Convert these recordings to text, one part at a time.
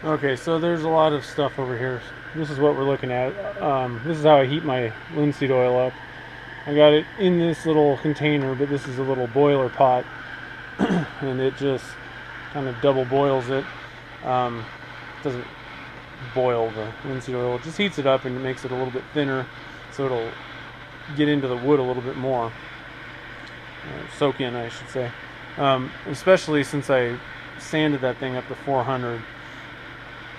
Okay, so there's a lot of stuff over here. This is what we're looking at. This is how I heat my linseed oil up. I got it in this little container, but this is a little boiler pot, and it just kind of double boils it. Doesn't boil the linseed oil, it just heats it up and makes it a little bit thinner, so it'll get into the wood a little bit more. Soak in, I should say. Especially since I sanded that thing up to 400.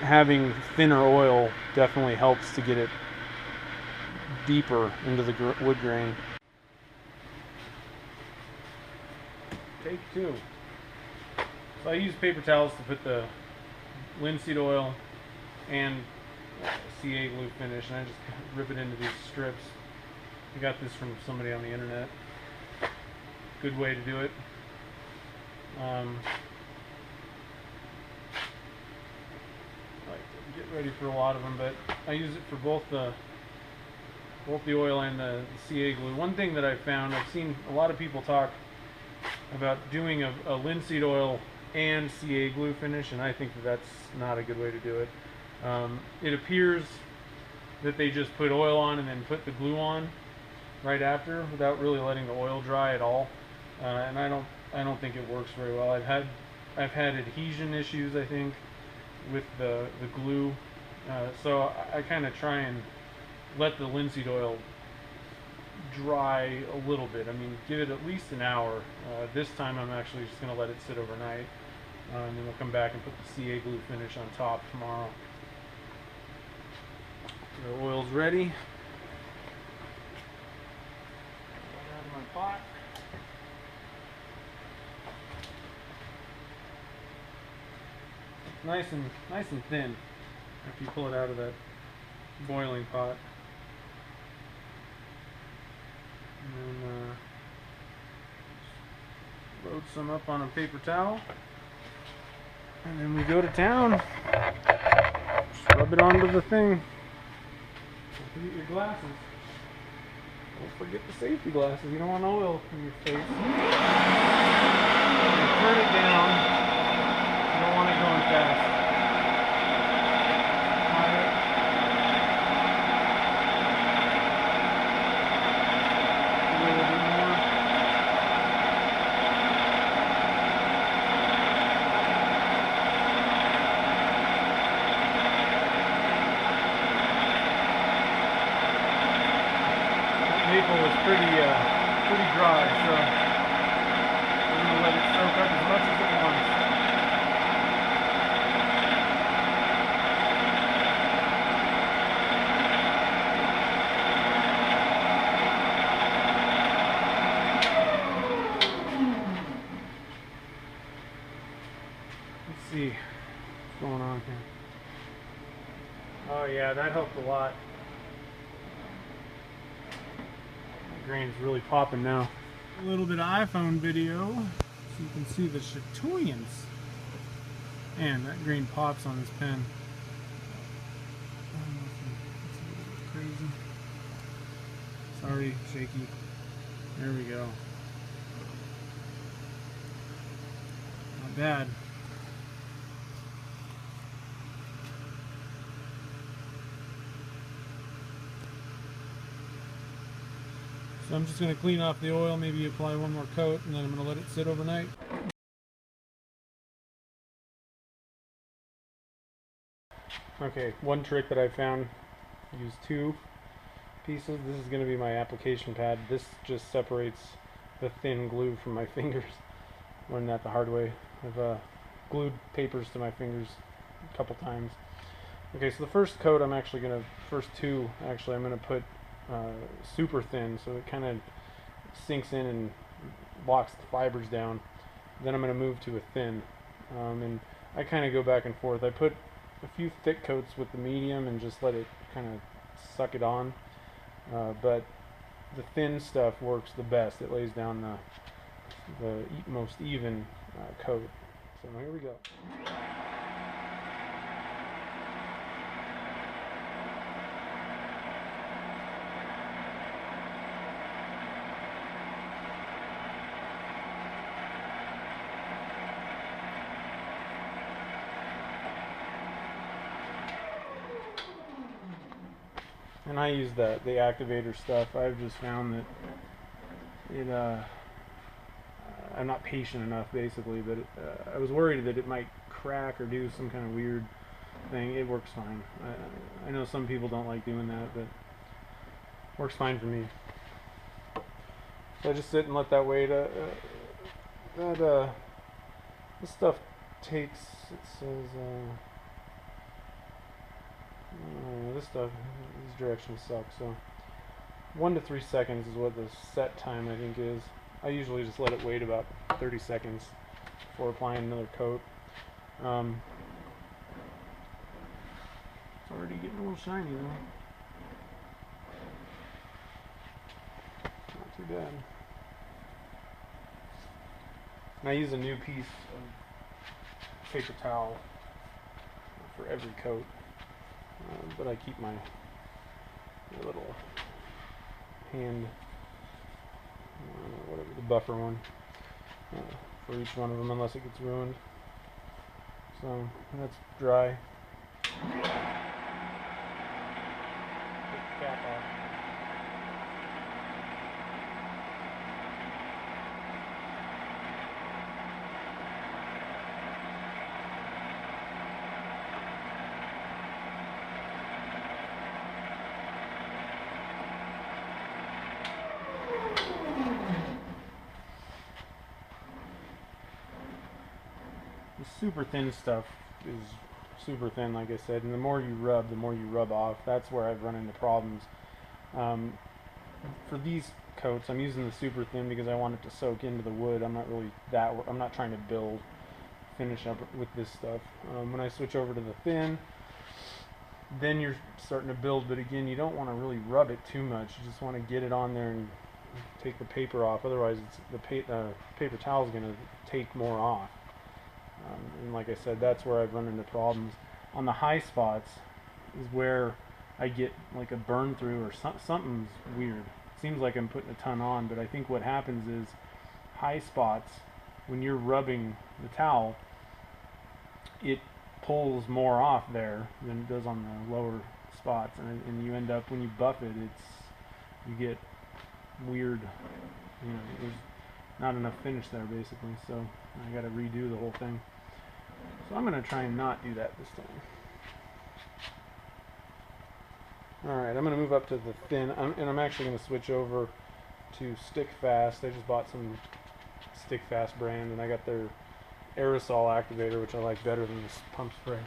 Having thinner oil definitely helps to get it deeper into the wood grain. Take two. So I use paper towels to put the linseed oil and CA glue finish, and I just rip it into these strips. I got this from somebody on the internet. Good way to do it. Get ready for a lot of them, but I use it for both the oil and the CA glue. One thing that I've found, I've seen a lot of people talk about doing a linseed oil and CA glue finish, and I think that's not a good way to do it. It appears that they just put oil on and then put the glue on right after without really letting the oil dry at all, and I don't think it works very well. I've had adhesion issues, I think, with the glue, so I kind of try and let the linseed oil dry a little bit. I mean, give it at least an hour. This time I'm actually just going to let it sit overnight, and then we'll come back and put the CA glue finish on top tomorrow. The oil's ready. Out of my pot. Nice and thin after you pull it out of that boiling pot. And then load some up on a paper towel, and then we go to town. Just rub it onto the thing. Don't forget your glasses. Don't forget the safety glasses. You don't want oil in your face. And turn it down. You don't want it going fast. A little bit more. That maple is pretty dry, so I'm going to let it soak up as much as it wants. Let's see what's going on here. Oh yeah, that helped a lot. The grain's really popping now. A little bit of iPhone video so you can see the chatoyance. Man, that grain pops on this pen. It's a little bit crazy. Sorry, shaky. There we go. Not bad. So I'm just going to clean off the oil, maybe apply one more coat, and then I'm going to let it sit overnight. Okay, one trick that I found, use two pieces. This is going to be my application pad. This just separates the thin glue from my fingers. Learned that the hard way. I've glued papers to my fingers a couple times. Okay, so the first coat I'm actually going to, I'm going to put super thin, so it kind of sinks in and locks the fibers down. Then I'm going to move to a thin, and I kind of go back and forth. I put a few thick coats with the medium and just let it kind of suck it on, but the thin stuff works the best. It lays down the most even coat. So here we go. and I use the activator stuff. I've just found that it I'm not patient enough, basically, but I was worried that it might crack or do some kind of weird thing. It works fine. I know some people don't like doing that, but it works fine for me. So I just sit and let that wait. This stuff takes, it says, this stuff, these directions suck, so 1 to 3 seconds is what the set time I think is. I usually just let it wait about 30 seconds before applying another coat. It's already getting a little shiny though. Not too bad. And I use a new piece of paper towel for every coat, but I keep my little hand, whatever, the buffer one, for each one of them, unless it gets ruined. So that's dry. Take the cap off. The super thin stuff is super thin, like I said, and the more you rub off. That's where I've run into problems. For these coats, I'm using the super thin because I want it to soak into the wood. I'm not trying to finish up with this stuff. When I switch over to the thin, then you're starting to build, but again, you don't want to really rub it too much. You just want to get it on there and take the paper off. Otherwise, the paper towel is going to take more off. And like I said, that's where I've run into problems. On the high spots is where I get like a burn through or something's weird. It seems like I'm putting a ton on, but I think what happens is high spots, when you're rubbing the towel, it pulls more off there than it does on the lower spots, and you end up, when you buff it, you get weird, there's not enough finish there basically, so I gotta redo the whole thing. So I'm gonna try and not do that this time. Alright, I'm gonna move up to the thin, and I'm actually gonna switch over to Stick Fast. I just bought some Stick Fast brand, and I got their aerosol activator, which I like better than this pump spray.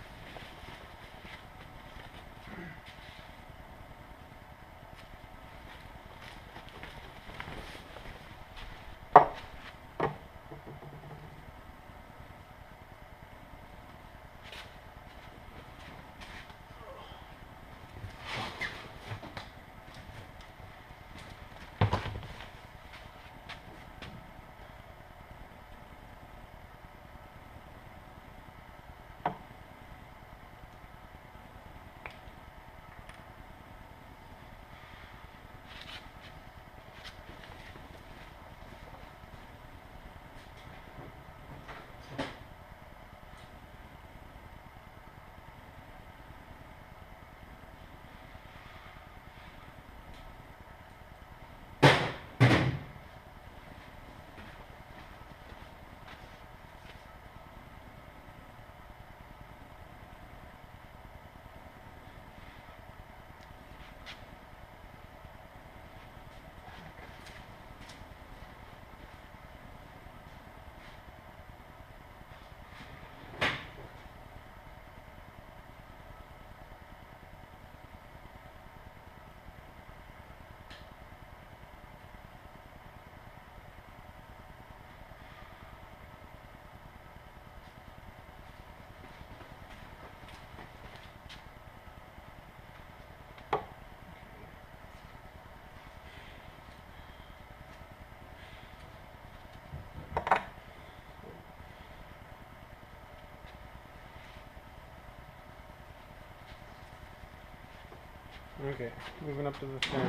Okay, moving up to the thin.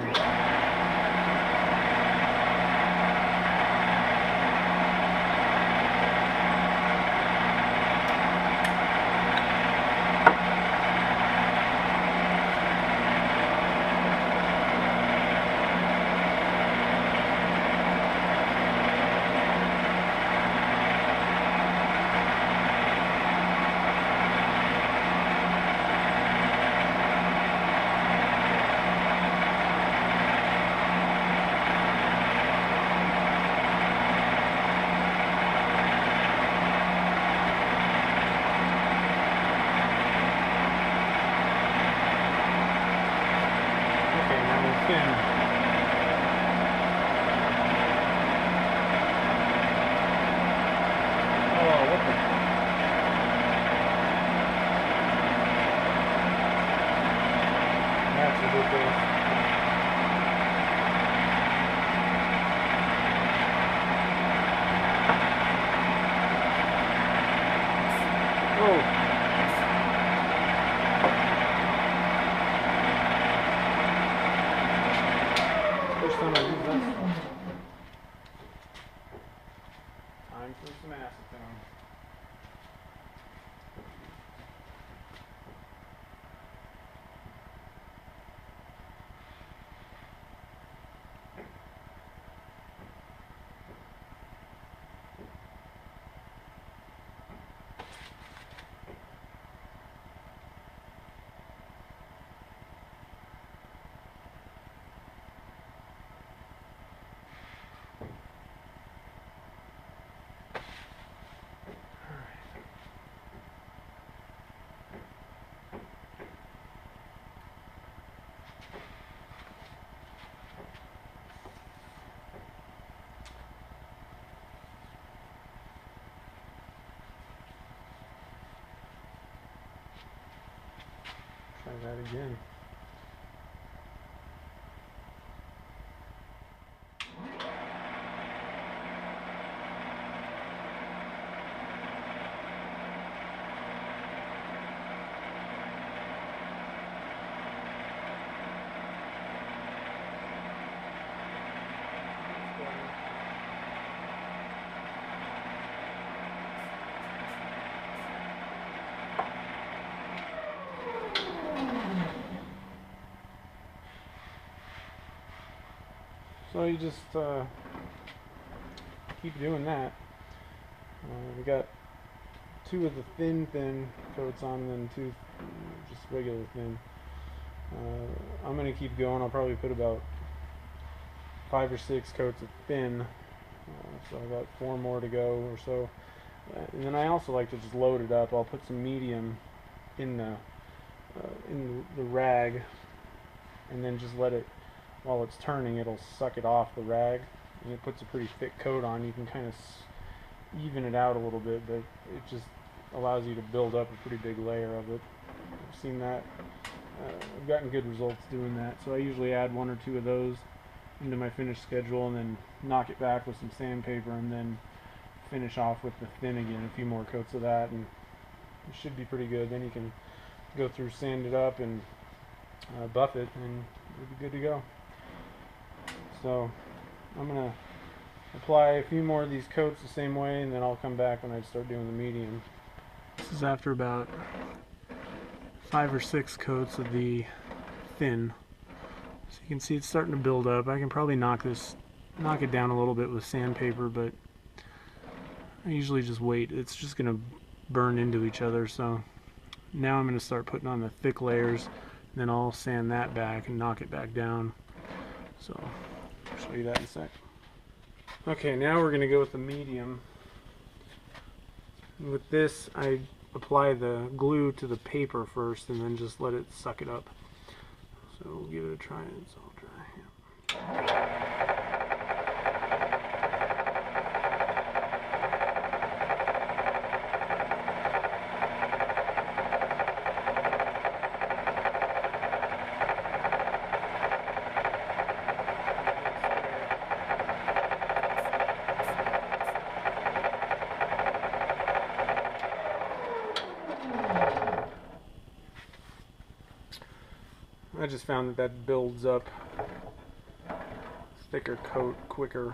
thin. Oh, what the? That's ridiculous. Oh. First time I use that stuff. Time for some acetone. Try that again. So you just keep doing that. We got two of the thin coats on, and then two just regular thin. I'm going to keep going. I'll probably put about 5 or 6 coats of thin. So I got 4 more to go or so. And then I also like to just load it up. I'll put some medium in the rag, and then just let it, while it's turning, it'll suck it off the rag, and it puts a pretty thick coat on. You can kind of even it out a little bit, but it just allows you to build up a pretty big layer of it. I've seen that. I've gotten good results doing that, so I usually add 1 or 2 of those into my finish schedule, and then knock it back with some sandpaper, and then finish off with the thin again, a few more coats of that, and it should be pretty good. Then you can go through, sand it up, and buff it, and it'll be good to go. So I'm going to apply a few more of these coats the same way, and then I'll come back when I start doing the medium. This is after about 5 or 6 coats of the thin. So you can see it's starting to build up. I can probably knock it down a little bit with sandpaper, but I usually just wait. It's just going to burn into each other. So now I'm going to start putting on the thick layers, and then I'll sand that back and knock it back down. So I'll show you that in a sec. Okay, now we're going to go with the medium. With this, I apply the glue to the paper first, and then just let it suck it up. So we'll give it a try, and it's all dry. Yeah. I just found that builds up thicker coat quicker,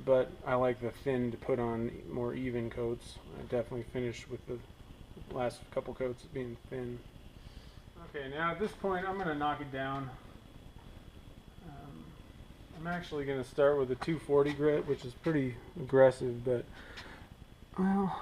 but I like the thin to put on more even coats. I definitely finished with the last couple coats being thin. Okay, now at this point I'm going to knock it down. I'm actually going to start with a 240 grit, which is pretty aggressive, but well,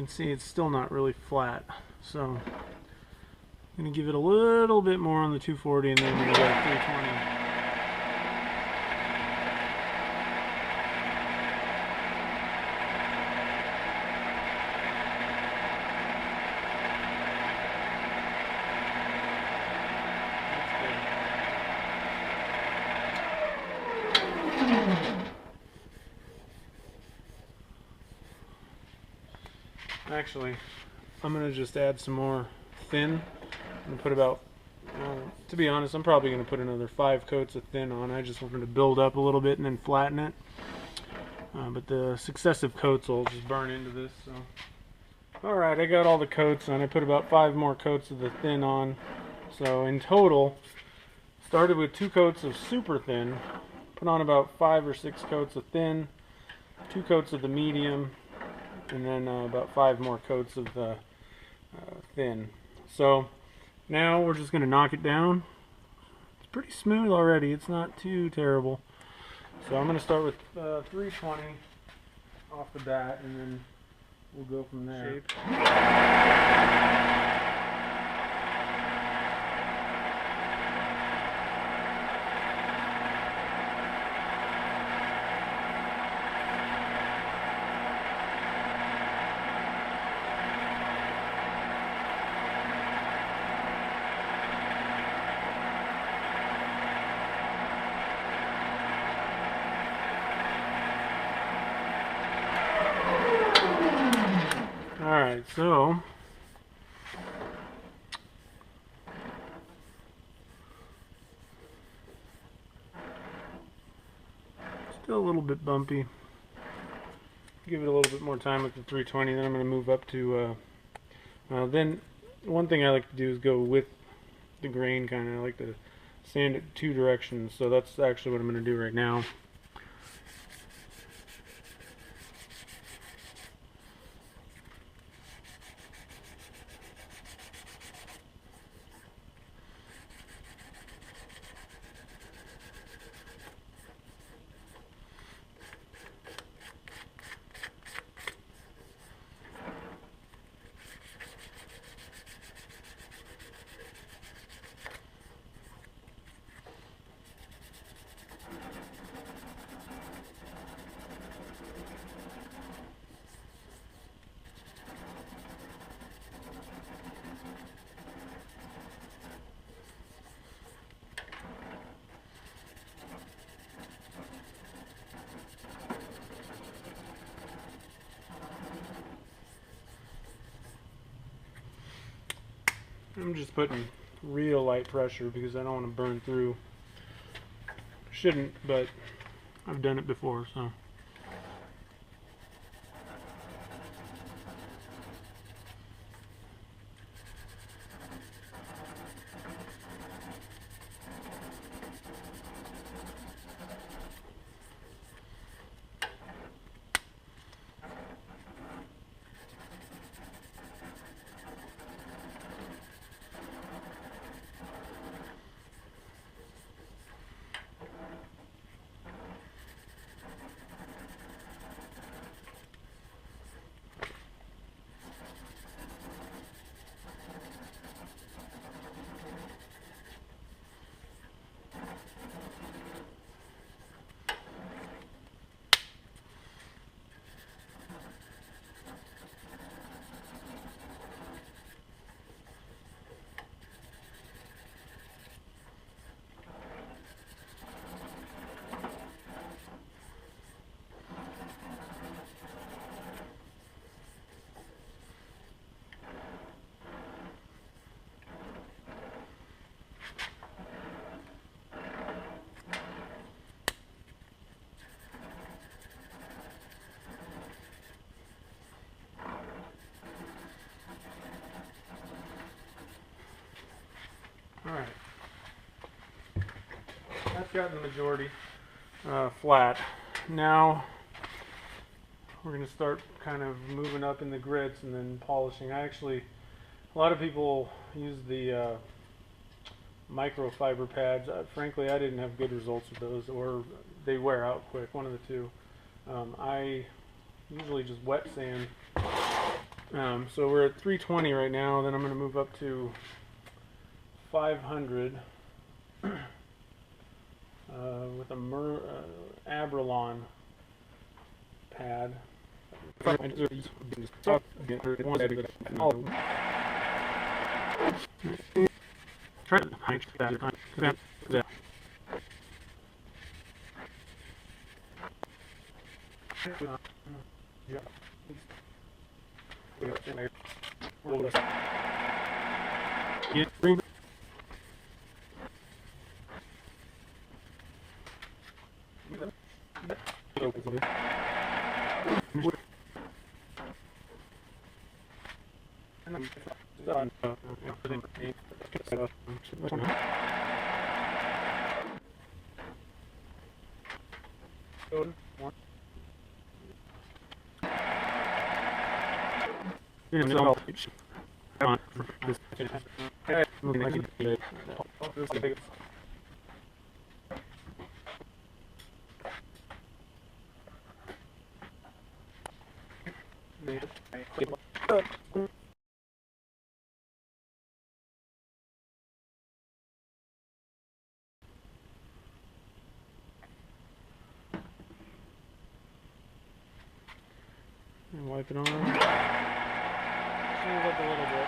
can see it's still not really flat, so I'm going to give it a little bit more on the 240 and then I'm going to go 320. Actually, I'm going to just add some more thin. I'm going to put about, to be honest, I'm probably going to put another 5 coats of thin on. I just wanted to build up a little bit and then flatten it. But the successive coats will just burn into this. So, alright, I got all the coats on. I put about 5 more coats of the thin on. So in total, started with 2 coats of super thin, put on about 5 or 6 coats of thin, 2 coats of the medium, and then about 5 more coats of the thin. So now we're just going to knock it down. It's pretty smooth already. It's not too terrible. So I'm going to start with 320 off the bat, and then we'll go from there. Alright, so still a little bit bumpy. Give it a little bit more time with the 320, then I'm going to move up to then one thing I like to do is go with the grain, kind of. I like to sand it 2 directions, so that's actually what I'm going to do right now. I'm just putting real light pressure because I don't want to burn through. Shouldn't, but I've done it before, so. Alright, I've got the majority flat. Now we're going to start kind of moving up in the grits and then polishing. A lot of people use the microfiber pads. Frankly, I didn't have good results with those, or they wear out quick, one of the two. I usually just wet sand So we're at 320 right now. Then I'm going to move up to 500 with a Abralon pad. And wipe it on. Smooth up a little bit.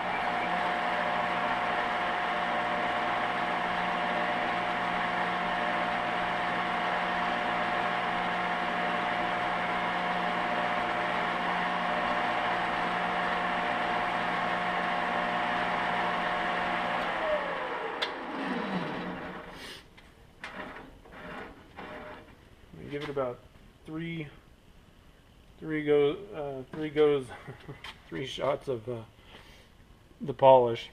Give it about three shots of the polish.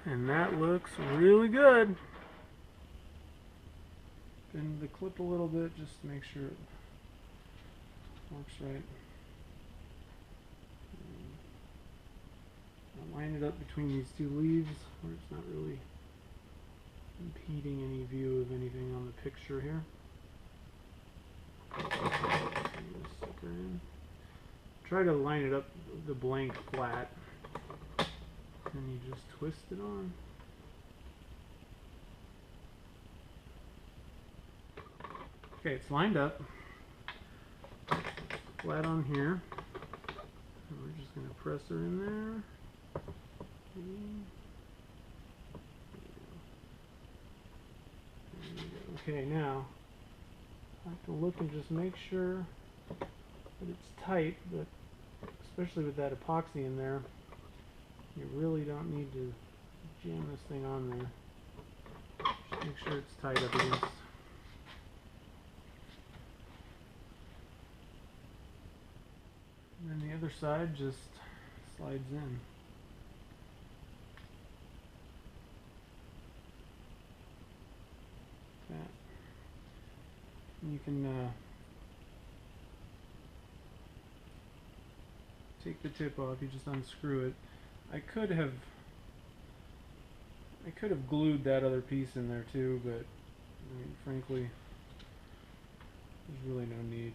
And that looks really good. Bend the clip a little bit just to make sure it works right. I'll line it up between these two leaves where it's not really impeding any view of anything on the picture here. Try to line it up the blank flat. And you just twist it on. Okay, it's lined up. Flat on here. And we're just going to press her in there. Okay, now I have to look and just make sure that it's tight, but especially with that epoxy in there, you really don't need to jam this thing on there. Just make sure it's tight up against. And then the other side just slides in. That. And you can take the tip off. You just unscrew it. I could have glued that other piece in there too, but I mean, frankly, there's really no need.